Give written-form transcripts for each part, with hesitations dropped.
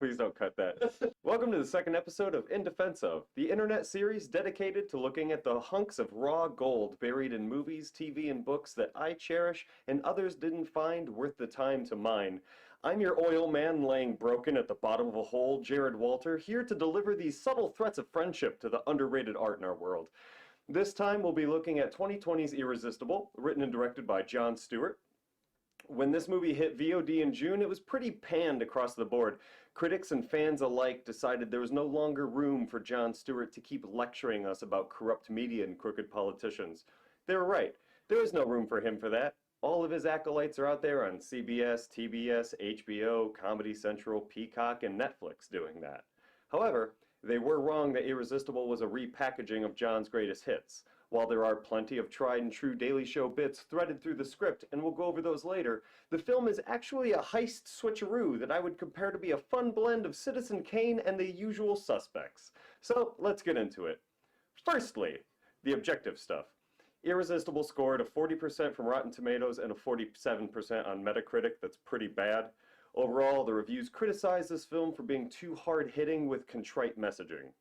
Please don't cut that. Welcome to the second episode of In Defense Of, the internet series dedicated to looking at the hunks of raw gold buried in movies, TV, and books that I cherish and others didn't find worth the time to mine. I'm your oil man laying broken at the bottom of a hole, Jared Walter, here to deliver these subtle threats of friendship to the underrated art in our world. This time we'll be looking at 2020's Irresistible, written and directed by Jon Stewart. When this movie hit VOD in June, it was pretty panned across the board. Critics and fans alike decided there was no longer room for Jon Stewart to keep lecturing us about corrupt media and crooked politicians. They were right. There is no room for him for that. All of his acolytes are out there on CBS, TBS, HBO, Comedy Central, Peacock, and Netflix doing that. However, they were wrong that Irresistible was a repackaging of Jon's greatest hits. While there are plenty of tried and true Daily Show bits threaded through the script, and we'll go over those later, the film is actually a heist switcheroo that I would compare to be a fun blend of Citizen Kane and The Usual Suspects. So let's get into it. Firstly, the objective stuff. Irresistible scored a 40% from Rotten Tomatoes and a 47% on Metacritic. That's pretty bad. Overall, the reviews criticize this film for being too hard-hitting with contrite messaging.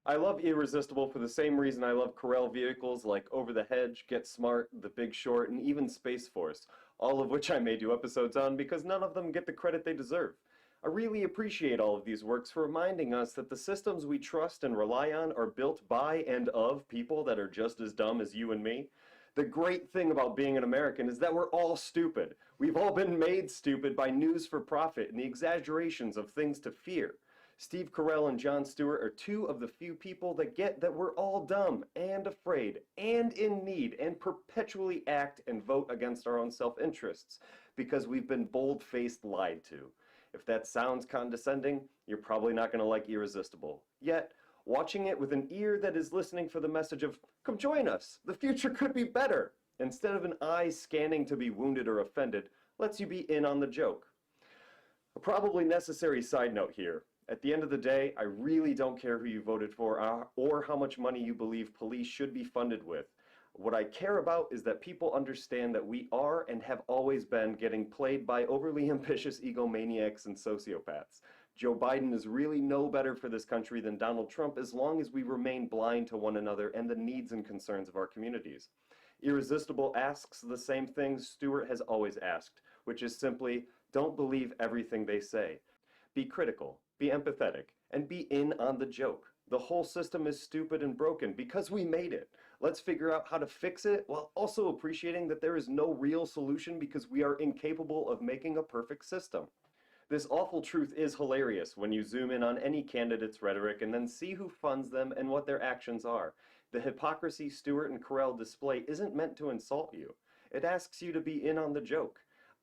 I love Irresistible for the same reason I love Carell vehicles like Over the Hedge, Get Smart, The Big Short, and even Space Force, all of which I may do episodes on because none of them get the credit they deserve. I really appreciate all of these works for reminding us that the systems we trust and rely on are built by and of people that are just as dumb as you and me. The great thing about being an American is that we're all stupid. We've all been made stupid by news for profit and the exaggerations of things to fear. Steve Carell and Jon Stewart are two of the few people that get that we're all dumb and afraid and in need and perpetually act and vote against our own self-interests because we've been bold-faced lied to. If that sounds condescending, you're probably not going to like Irresistible. Yet, watching it with an ear that is listening for the message of, come join us, the future could be better, instead of an eye scanning to be wounded or offended, lets you be in on the joke. A probably necessary side note here. At the end of the day, I really don't care who you voted for or how much money you believe police should be funded with. What I care about is that people understand that we are and have always been getting played by overly ambitious egomaniacs and sociopaths. Joe Biden is really no better for this country than Donald Trump as long as we remain blind to one another and the needs and concerns of our communities. Irresistible asks the same things Stewart has always asked, which is simply, don't believe everything they say. Be critical, be empathetic, and be in on the joke. The whole system is stupid and broken because we made it. Let's figure out how to fix it while also appreciating that there is no real solution because we are incapable of making a perfect system. This awful truth is hilarious when you zoom in on any candidate's rhetoric and then see who funds them and what their actions are. The hypocrisy Stewart and Carell display isn't meant to insult you. It asks you to be in on the joke.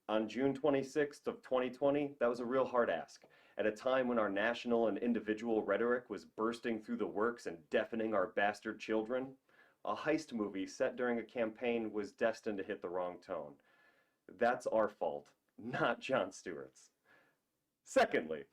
On June 26th of 2020, that was a real hard ask. At a time when our national and individual rhetoric was bursting through the works and deafening our bastard children, a heist movie set during a campaign was destined to hit the wrong tone. That's our fault, not Jon Stewart's. Secondly,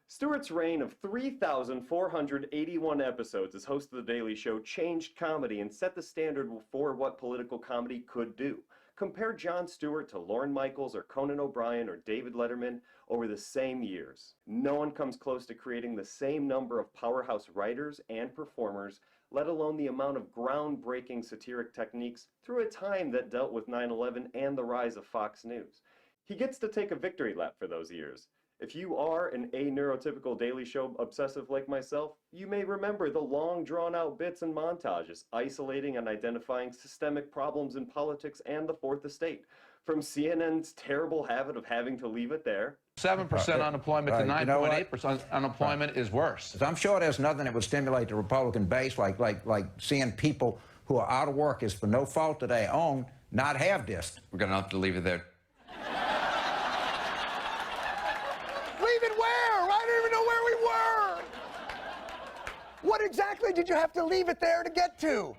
Stewart's reign of 3,481 episodes as host of The Daily Show changed comedy and set the standard for what political comedy could do. Compare Jon Stewart to Lorne Michaels or Conan O'Brien or David Letterman over the same years. No one comes close to creating the same number of powerhouse writers and performers, let alone the amount of groundbreaking satiric techniques through a time that dealt with 9/11 and the rise of Fox News. He gets to take a victory lap for those years. If you are an neurotypical Daily Show obsessive like myself, you may remember the long drawn-out bits and montages isolating and identifying systemic problems in politics and the Fourth Estate, from CNN's terrible habit of having to leave it there. 7% unemployment to 9.8% unemployment is worse. I'm sure there's nothing that would stimulate the Republican base like seeing people who are out of work is for no fault of their own not have this. We're going to have to leave it there. What exactly did you have to leave it there to get to?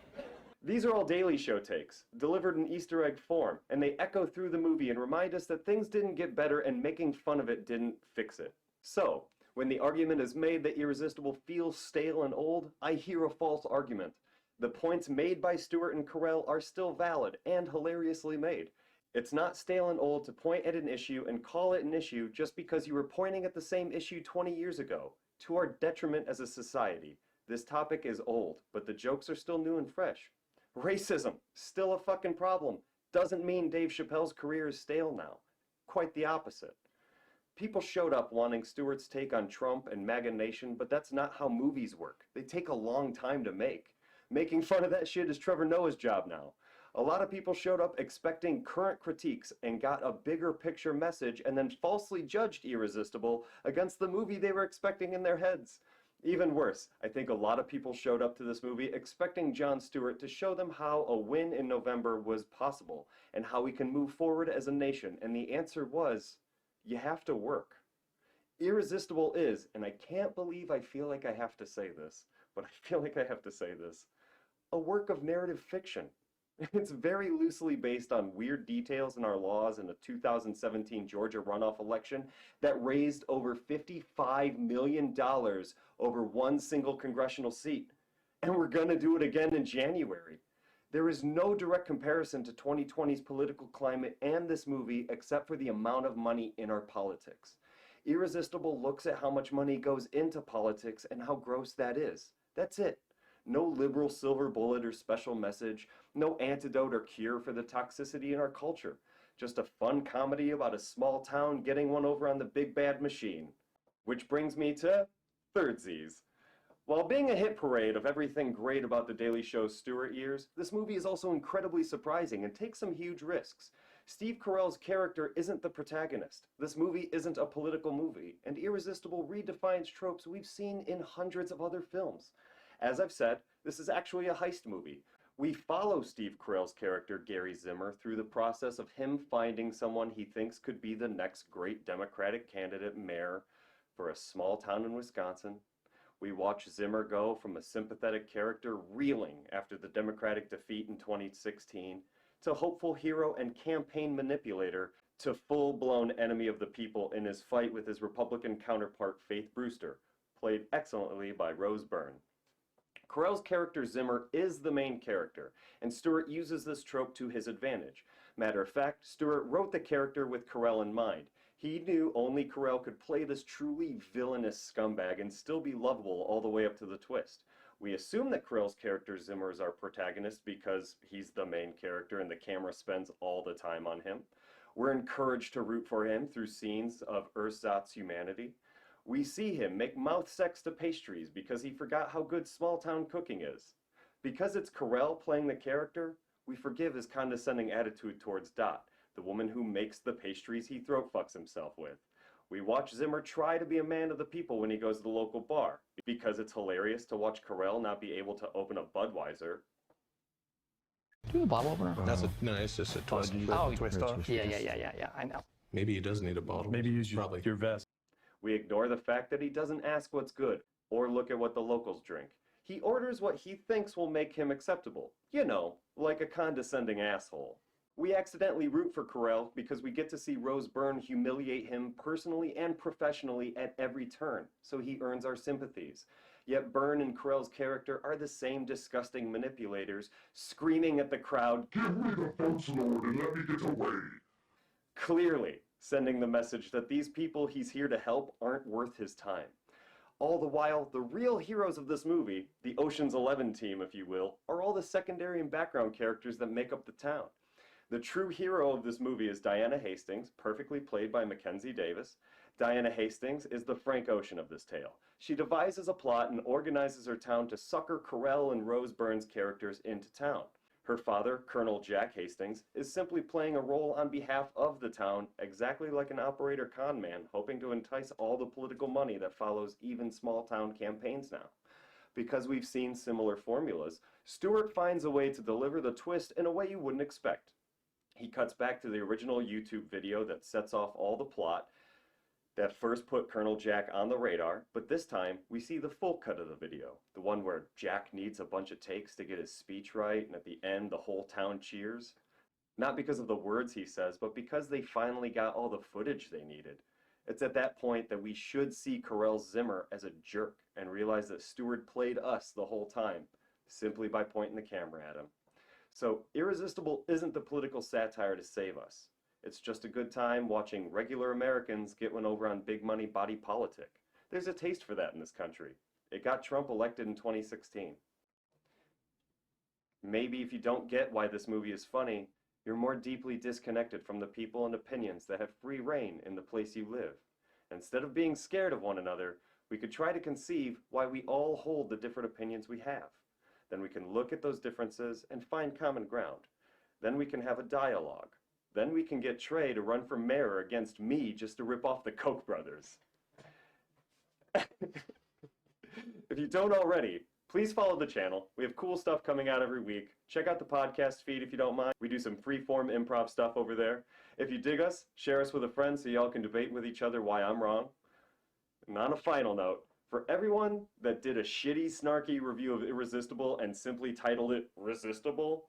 These are all Daily Show takes, delivered in Easter egg form, and they echo through the movie and remind us that things didn't get better and making fun of it didn't fix it. So, when the argument is made that Irresistible feels stale and old, I hear a false argument. The points made by Stewart and Carell are still valid and hilariously made. It's not stale and old to point at an issue and call it an issue just because you were pointing at the same issue 20 years ago. To our detriment as a society, this topic is old, but the jokes are still new and fresh. Racism, still a fucking problem. Doesn't mean Dave Chappelle's career is stale now. Quite the opposite. People showed up wanting Stewart's take on Trump and MAGA Nation, but that's not how movies work. They take a long time to make. Making fun of that shit is Trevor Noah's job now. A lot of people showed up expecting current critiques and got a bigger picture message and then falsely judged Irresistible against the movie they were expecting in their heads. Even worse, I think a lot of people showed up to this movie expecting Jon Stewart to show them how a win in November was possible and how we can move forward as a nation, and the answer was, you have to work. Irresistible is, and I can't believe I feel like I have to say this, but I feel like I have to say this, a work of narrative fiction. It's very loosely based on weird details in our laws in the 2017 Georgia runoff election that raised over $55 million over one single congressional seat. And we're going to do it again in January. There is no direct comparison to 2020's political climate and this movie except for the amount of money in our politics. Irresistible looks at how much money goes into politics and how gross that is. That's it. No liberal silver bullet or special message, no antidote or cure for the toxicity in our culture. Just a fun comedy about a small town getting one over on the big bad machine. Which brings me to thirdsies. While being a hit parade of everything great about The Daily Show's Stewart years, this movie is also incredibly surprising and takes some huge risks. Steve Carell's character isn't the protagonist. This movie isn't a political movie, and Irresistible redefines tropes we've seen in hundreds of other films. As I've said, this is actually a heist movie. We follow Steve Carell's character, Gary Zimmer, through the process of him finding someone he thinks could be the next great Democratic candidate mayor for a small town in Wisconsin. We watch Zimmer go from a sympathetic character reeling after the Democratic defeat in 2016 to hopeful hero and campaign manipulator to full-blown enemy of the people in his fight with his Republican counterpart, Faith Brewster, played excellently by Rose Byrne. Carell's character Zimmer is the main character, and Stewart uses this trope to his advantage. Matter of fact, Stewart wrote the character with Carell in mind. He knew only Carell could play this truly villainous scumbag and still be lovable all the way up to the twist. We assume that Carell's character Zimmer is our protagonist because he's the main character and the camera spends all the time on him. We're encouraged to root for him through scenes of ersatz humanity. We see him make mouth sex to pastries because he forgot how good small-town cooking is. Because it's Carell playing the character, we forgive his condescending attitude towards Dot, the woman who makes the pastries he throat fucks himself with. We watch Zimmer try to be a man of the people when he goes to the local bar, because it's hilarious to watch Carell not be able to open a Budweiser. Do the bottle opener? No, it's just a twist. Oh, twist off. Yeah, I know. Maybe he does need a bottle. Maybe use your vest. We ignore the fact that he doesn't ask what's good, or look at what the locals drink. He orders what he thinks will make him acceptable. You know, like a condescending asshole. We accidentally root for Carell because we get to see Rose Byrne humiliate him personally and professionally at every turn, so he earns our sympathies. Yet Byrne and Carell's character are the same disgusting manipulators, screaming at the crowd, "Give me the First Lord and let me get away!" Clearly sending the message that these people he's here to help aren't worth his time. All the while, the real heroes of this movie, the Ocean's 11 team if you will, are all the secondary and background characters that make up the town. The true hero of this movie is Diana Hastings, perfectly played by Mackenzie Davis. Diana Hastings is the Frank Ocean of this tale. She devises a plot and organizes her town to sucker Carell and Rose Byrne's characters into town. Her father, Colonel Jack Hastings, is simply playing a role on behalf of the town, exactly like an operator con man, hoping to entice all the political money that follows even small-town campaigns now. Because we've seen similar formulas, Stewart finds a way to deliver the twist in a way you wouldn't expect. He cuts back to the original YouTube video that sets off all the plot that first put Colonel Jack on the radar, but this time we see the full cut of the video, the one where Jack needs a bunch of takes to get his speech right, and at the end the whole town cheers. Not because of the words he says, but because they finally got all the footage they needed. It's at that point that we should see Carell's Zimmer as a jerk and realize that Stewart played us the whole time, simply by pointing the camera at him. So Irresistible isn't the political satire to save us. It's just a good time watching regular Americans get one over on big money body politic. There's a taste for that in this country. It got Trump elected in 2016. Maybe if you don't get why this movie is funny, you're more deeply disconnected from the people and opinions that have free reign in the place you live. Instead of being scared of one another, we could try to conceive why we all hold the different opinions we have. Then we can look at those differences and find common ground. Then we can have a dialogue. Then we can get Trey to run for mayor against me just to rip off the Koch brothers. If you don't already, please follow the channel. We have cool stuff coming out every week. Check out the podcast feed if you don't mind. We do some free-form improv stuff over there. If you dig us, share us with a friend so y'all can debate with each other why I'm wrong. And on a final note, for everyone that did a shitty, snarky review of Irresistible and simply titled it Resistible,